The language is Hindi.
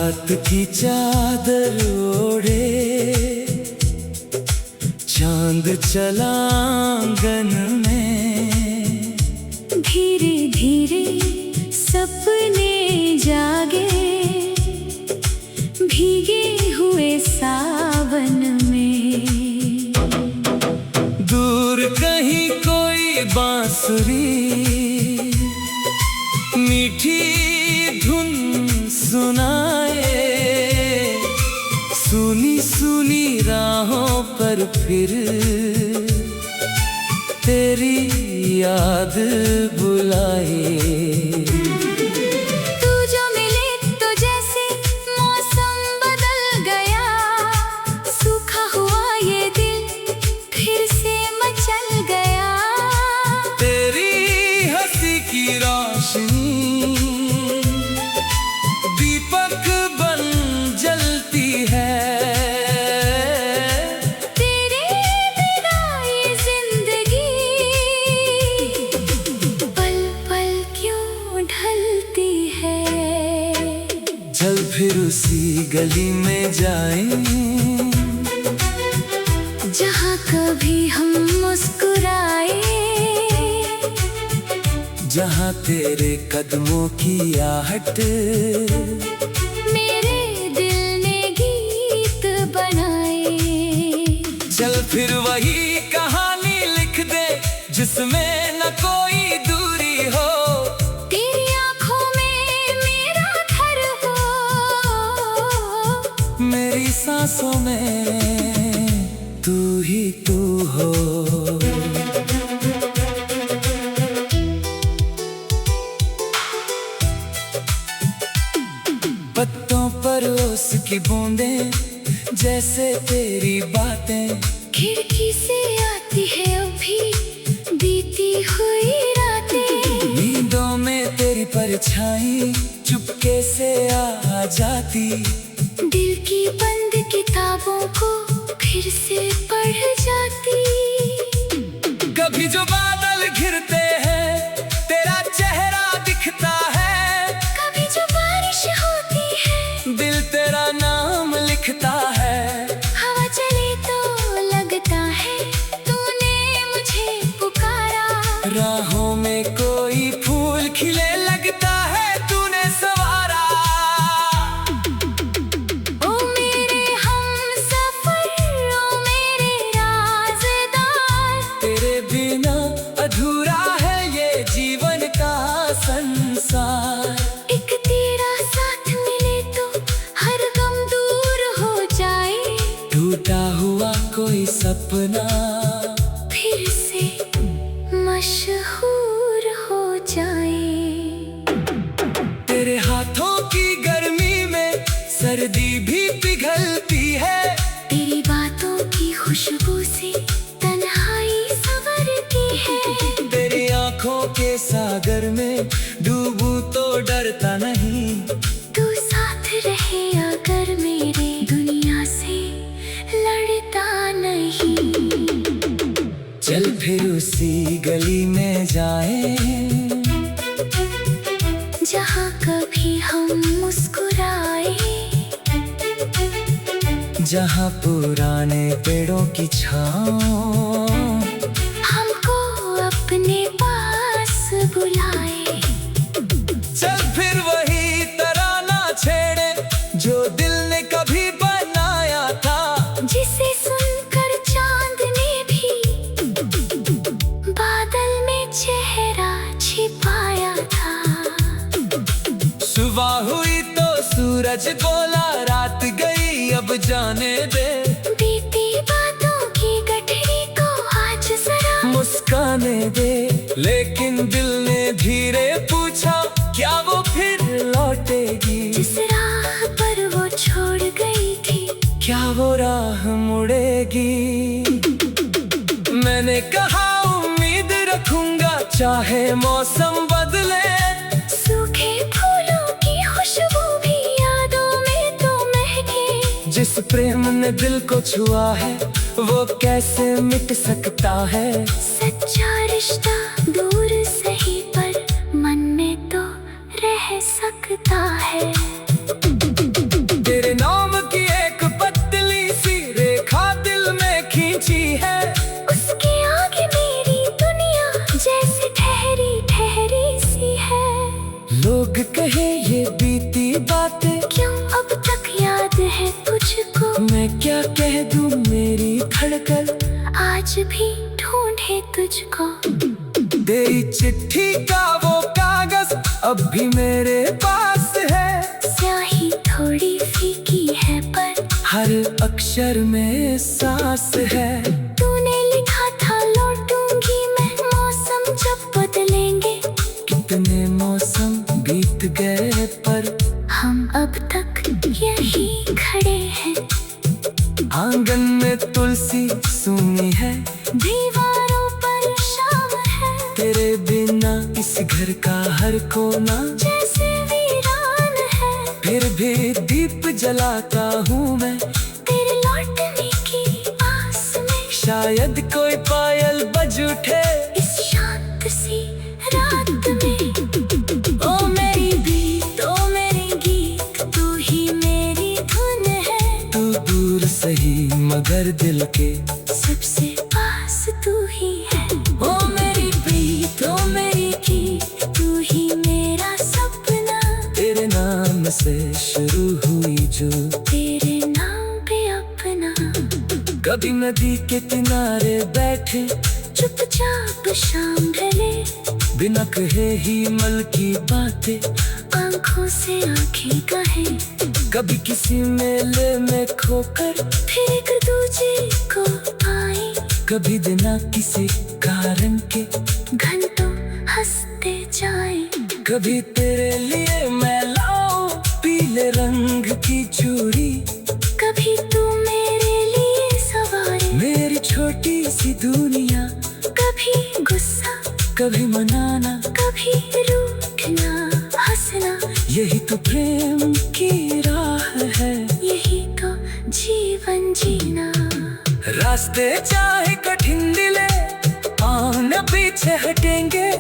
रात की चादर ओढ़े चांद चला आंगन में। धीरे धीरे सपने जागे भीगे हुए सावन में। दूर कहीं कोई बांसुरी मीठी धुन सुनाए। सुनी सुनी राहों पर फिर तेरी याद बुलाए। तू जो मिले तो जैसे मौसम बदल गया। सूखा हुआ ये दिल फिर से मचल गया। तेरी हंसी की रोशनी दीपक बन जलती है। तेरे बिना ये जिंदगी पल पल क्यों ढलती है। चल फिर उसी गली में जाएं जहाँ कभी हम मुस्कुराए। जहाँ तेरे कदमों की आहट मेरे दिल ने गीत बनाए। चल फिर वही कहानी लिख दे जिसमें न कोई दूरी हो। तेरी आँखों में मेरा घर हो। मेरी सांसों में तू ही तू हो। पत्तों पर ओस की बूंदें जैसे तेरी बातें। खिड़की से आती है अभी बीती हुई रातें। नींदों में तेरी परछाई चुपके से आ जाती। दिल की बंद किताबों को फिर से पढ़ जाती। कभी जो बादल घिरते हैं तेरा चेहरा दिखता है। कभी जो बारिश होती है दिल तेरा नाम लिखता है। हवा चले तो लगता है तूने मुझे पुकारा। राहों में कोई फूल खिले लगता है तूने सवारा। ओ मेरे हमसफर, ओ मेरे राज़दार। तेरे बिना अधूरा है ये जीवन का संसार। एक तेरा साथ मिले तो हर गम दूर हो जाए। टूटा हुआ कोई सपना फिर से मशहूर हो जाए। तेरे हाथों की गर्मी में सर्दी भी पिघलती है। तेरी बातों की खुशबू से तन्हाई संवरती है। तेरी आंखों के सागर में डूबूं तो डरता नहीं। तू साथ रहे अगर मेरे दुनिया से लड़ता नहीं। चल फिर उसी गली में जाएं जहाँ कभी हम मुस्कुराए। जहाँ पुराने पेड़ों की छाँव हमको अपने पास बुलाए। चल फिर वही तराना छेड़े जो दिल ने कभी बनाया था। जिसे सुनकर चांद ने भी बादल में चेहरा छिपाया था। सुबह हुई तो सूरज बोला रात गई अब जाने दे। बीती बातों की गठरी को आज जरा मुस्काने दे। लेकिन दिल ने धीरे पूछा क्या वो फिर लौटेगी। जिस राह पर वो छोड़ गई थी क्या वो राह मुड़ेगी। मैंने कहा उम्मीद रखूंगा चाहे मौसम बदले। सूखे फूलों की खुशबू भी यादों में तो महके। जिस प्रेम ने दिल को छुआ है वो कैसे मिट सकता है। सच्चा रिश्ता दूर सही पर मन में तो रह सकता है। आज भी ढूंढे तुझको। तेरी चिट्ठी का वो कागज अब भी मेरे पास है। स्याही थोड़ी फीकी है पर हर अक्षर में सांस है। तूने लिखा था लौटूंगी मैं, मौसम जब बदलेंगे। कितने मौसम बीत गए पर हम अब तक यही खड़े हैं। आंगन में तुलसी सूनी है, दीवारों पर शाम है। तेरे बिना इस घर का हर कोना जैसे वीरान है। फिर भी दीप जलाता हूँ मैं तेरे लौटने की आस में। शायद कोई पायल बज उठे इस शांत सी रात में। ओ मेरी बीत, ओ मेरी गीत, तू ही मेरी धुन है। तू दूर सही मगर दिल के सबसे पास तू ही है। ओ मेरी प्रीत, ओ मेरी गीत, तू ही मेरा सपना। तेरे नाम से शुरू हुई जो तेरे नाम पे अपना। कभी नदी के किनारे बैठे चुपचाप शाम ढले, बिना कहे ही मन की बातें आंखों से आंखें कहे। कभी किसी मेले में खोकर फिर एक दूजे को पाए। कभी बिना किसी कारण के घंटों हंसते जाए। कभी तेरे लिए मैं लाऊं पीले रंग की चूड़ी। कभी तू मेरे लिए सवारे मेरी छोटी सी दुनिया। कभी गुस्सा, कभी मनाना, कभी रूठना, हंसना। यही तो प्रेम की राह है, यही तो जीवन जीना। रास्ते चाहे कठिन मिले, आन पीछे हटेंगे।